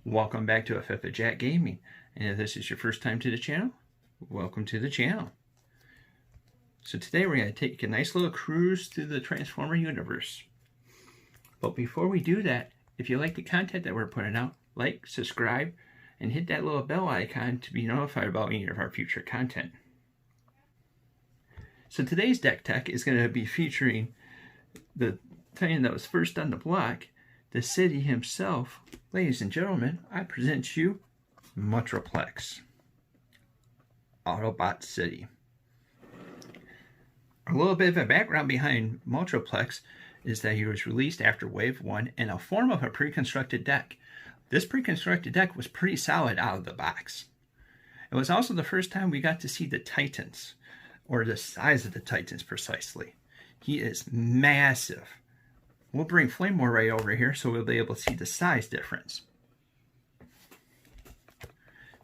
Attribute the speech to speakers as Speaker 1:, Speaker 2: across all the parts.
Speaker 1: Welcome back to FF Jack Gaming, and if this is your first time to the channel, welcome to the channel. So today we're going to take a nice little cruise through the Transformer universe. But before we do that, if you like the content that we're putting out, like, subscribe, and hit that little bell icon to be notified about any of our future content. So today's deck tech is going to be featuring the Titan that was first on the block, the city himself. Ladies and gentlemen, I present to you Metroplex, Autobot City. A little bit of a background behind Metroplex is that he was released after Wave 1 in a form of a pre-constructed deck. This pre-constructed deck was pretty solid out of the box. It was also the first time we got to see the Titans, or the size of the Titans precisely. He is massive. We'll bring Flamemore right over here so we'll be able to see the size difference.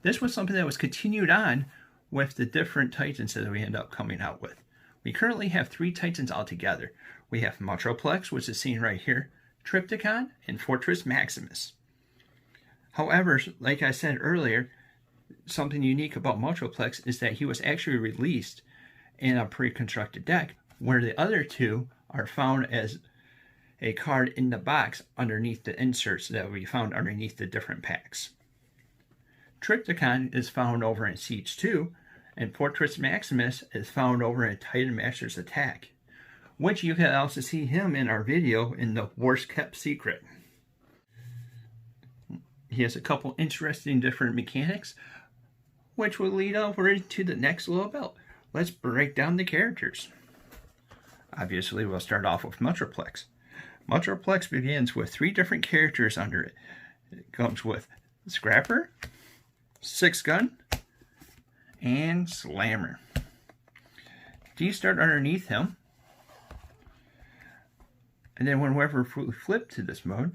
Speaker 1: This was something that was continued on with the different Titans that we end up coming out with. We currently have 3 Titans altogether. We have Metroplex, which is seen right here, Trypticon, and Fortress Maximus. However, like I said earlier, something unique about Metroplex is that he was actually released in a pre-constructed deck, where the other 2 are found as a card in the box underneath the inserts that we found underneath the different packs. Trypticon is found over in Siege 2, and Fortress Maximus is found over in Titan Master's Attack, which you can also see him in our video in the Worst Kept Secret. He has a couple interesting different mechanics, which will lead over into the next little bit. Let's break down the characters. Obviously, we'll start off with Metroplex. Metroplex begins with 3 different characters under it. It comes with Scrapper, 6-Gun, and Slammer. These start underneath him. And then whenever we flip to this mode,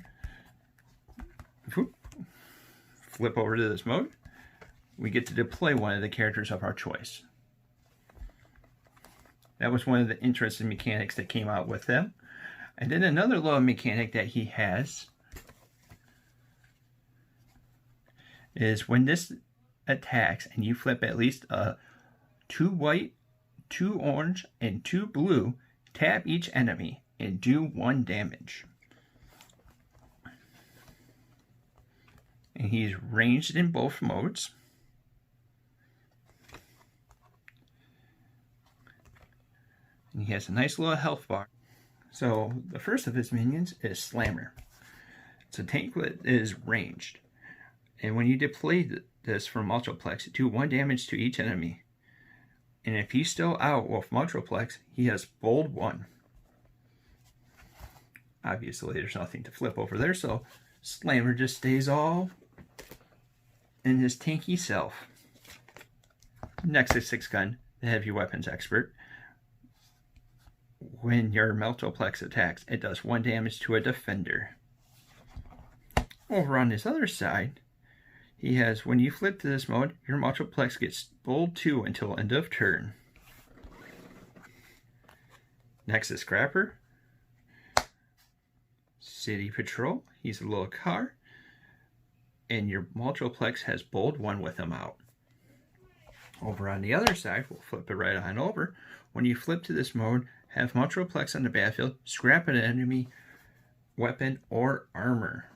Speaker 1: flip over to this mode, we get to deploy one of the characters of our choice. That was one of the interesting mechanics that came out with them. And then another little mechanic that he has is when this attacks and you flip at least 2 white, 2 orange, and 2 blue, tap each enemy and do 1 damage. And he's ranged in both modes. And he has a nice little health bar. So the first of his minions is Slammer. It's a tank that is ranged. And when you deploy this from Metroplex, do 1 damage to each enemy. And if he's still out with Metroplex, he has bold 1. Obviously there's nothing to flip over there, so Slammer just stays all in his tanky self. Next is 6-Gun, the heavy weapons expert. When your Metroplex attacks, it does 1 damage to a defender. Over on this other side, he has, when you flip to this mode, your Metroplex gets bold 2 until end of turn. Next is Scrapper. City Patrol, he's a little car. And your Metroplex has bold 1 with him out. Over on the other side, we'll flip it right on over. When you flip to this mode, have Metroplex on the battlefield, scrap an enemy weapon or armor.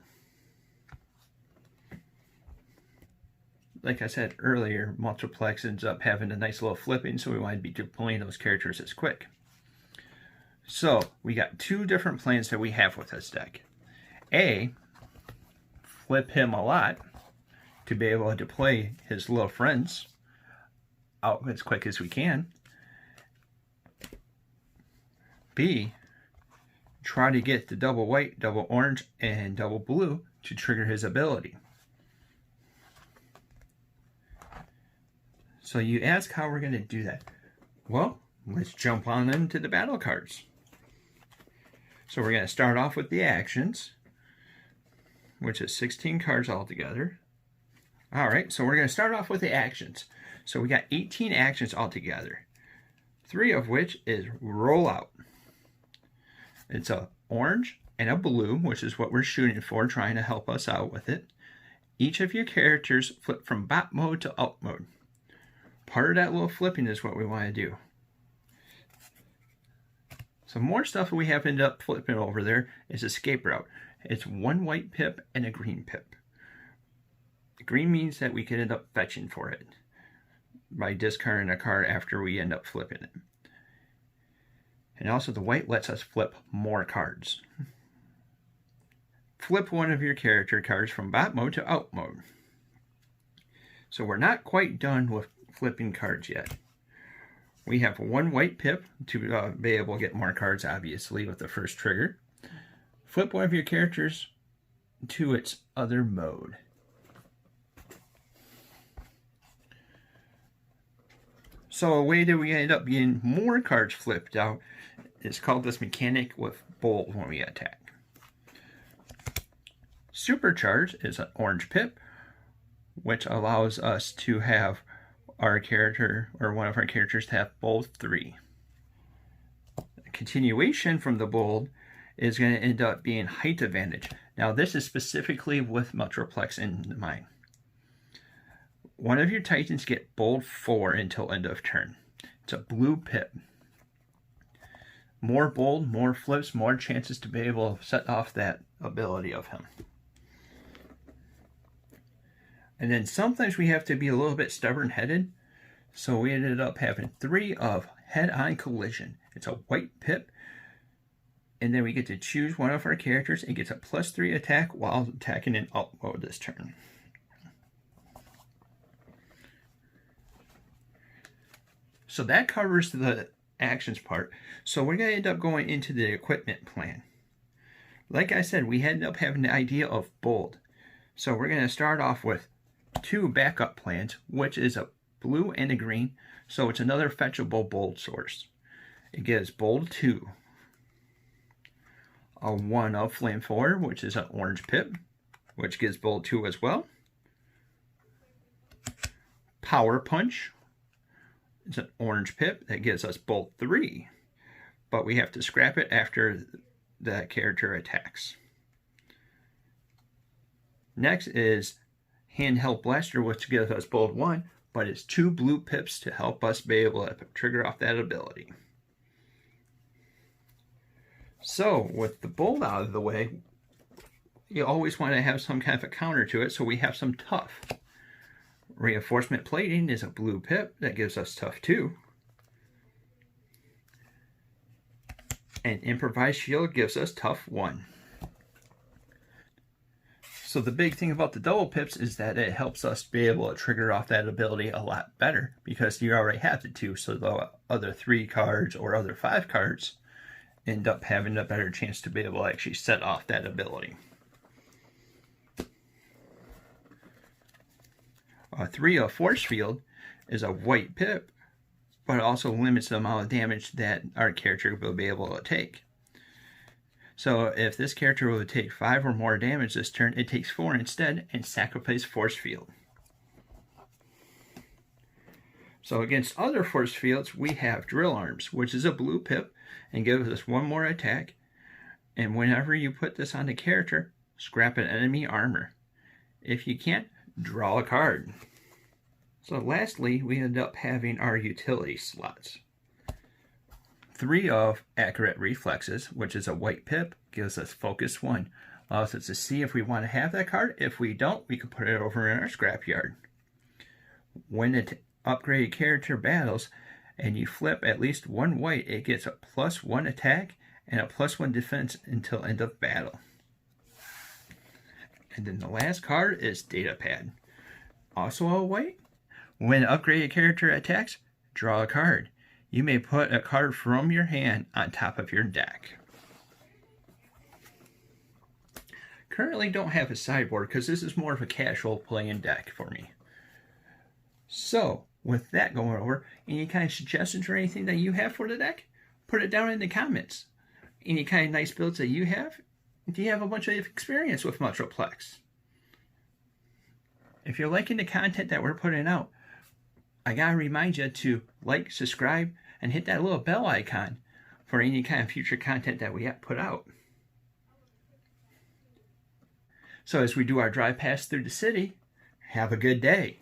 Speaker 1: Like I said earlier, Metroplex ends up having a nice little flipping, so we want to be deploying those characters as quick. So, we got 2 different plans that we have with this deck. A, flip him a lot to be able to deploy his little friends out as quick as we can. B, try to get the double white, double orange, and double blue to trigger his ability. So you ask how we're going to do that. Well, let's jump on into the battle cards. So we're going to start off with the actions, which is 16 cards altogether. Alright, so we're going to start off with the actions. So we got 18 actions altogether, 3 of which is Rollout. It's a orange and a blue, which is what we're shooting for, trying to help us out with it. Each of your characters flip from bot mode to alt mode. Part of that little flipping is what we want to do. Some more stuff we have ended up flipping over there is escape route. It's one white pip and a green pip. The green means that we could end up fetching for it by discarding a card after we end up flipping it. And also the white lets us flip more cards. Flip one of your character cards from bot mode to alt mode. So we're not quite done with flipping cards yet. We have one white pip to be able to get more cards, obviously, with the first trigger. Flip one of your characters to its other mode. So a way that we end up getting more cards flipped out is called this mechanic with bold when we attack. Supercharge is an orange pip, which allows us to have our character or one of our characters to have bold 3. Continuation from the bold is going to end up being height advantage. Now this is specifically with Metroplex in mind. One of your Titans get bold 4 until end of turn. It's a blue pip. More bold, more flips, more chances to be able to set off that ability of him. And then sometimes we have to be a little bit stubborn-headed, so we ended up having 3 of head-on collision. It's a white pip, and then we get to choose one of our characters. It gets a +3 attack while attacking in alt mode this turn. So that covers the actions part. So we're going to end up going into the equipment plan. Like I said, we ended up having the idea of bold. So we're going to start off with 2 backup plans, which is a blue and a green. So it's another fetchable bold source. It gives bold 2. A 1 of flame 4, which is an orange pip, which gives bold 2 as well. Power punch. It's an orange pip that gives us bold 3, but we have to scrap it after that character attacks. Next is handheld blaster, which gives us bold 1, but it's 2 blue pips to help us be able to trigger off that ability. So with the bold out of the way, you always want to have some kind of a counter to it, so we have some tough. Reinforcement plating is a blue pip that gives us tough 2. And improvised shield gives us tough 1. So the big thing about the double pips is that it helps us be able to trigger off that ability a lot better because you already have the 2, so the other 3 cards or other 5 cards end up having a better chance to be able to actually set off that ability. 3 of force field is a white pip, but it also limits the amount of damage that our character will be able to take. So if this character will take 5 or more damage this turn, it takes 4 instead and sacrifice force field. So against other force fields, we have drill arms, which is a blue pip and gives us 1 more attack. And whenever you put this on the character, scrap an enemy armor. If you can't, draw a card. So lastly, we end up having our utility slots. 3 of accurate reflexes, which is a white pip, gives us focus 1. Allows us to see if we want to have that card. If we don't, we can put it over in our scrapyard. When it upgraded character battles and you flip at least 1 white, it gets a +1 attack and a +1 defense until end of battle. And then the last card is Data Pad. Also a white. When an upgraded character attacks, draw a card. You may put a card from your hand on top of your deck. Currently don't have a sideboard because this is more of a casual playing deck for me. So, with that going over, any kind of suggestions or anything that you have for the deck, put it down in the comments. Any kind of nice builds that you have? Do you have a bunch of experience with Metroplex? If you're liking the content that we're putting out, I gotta remind you to like, subscribe, and hit that little bell icon for any kind of future content that we put out. So as we do our drive past through the city, have a good day.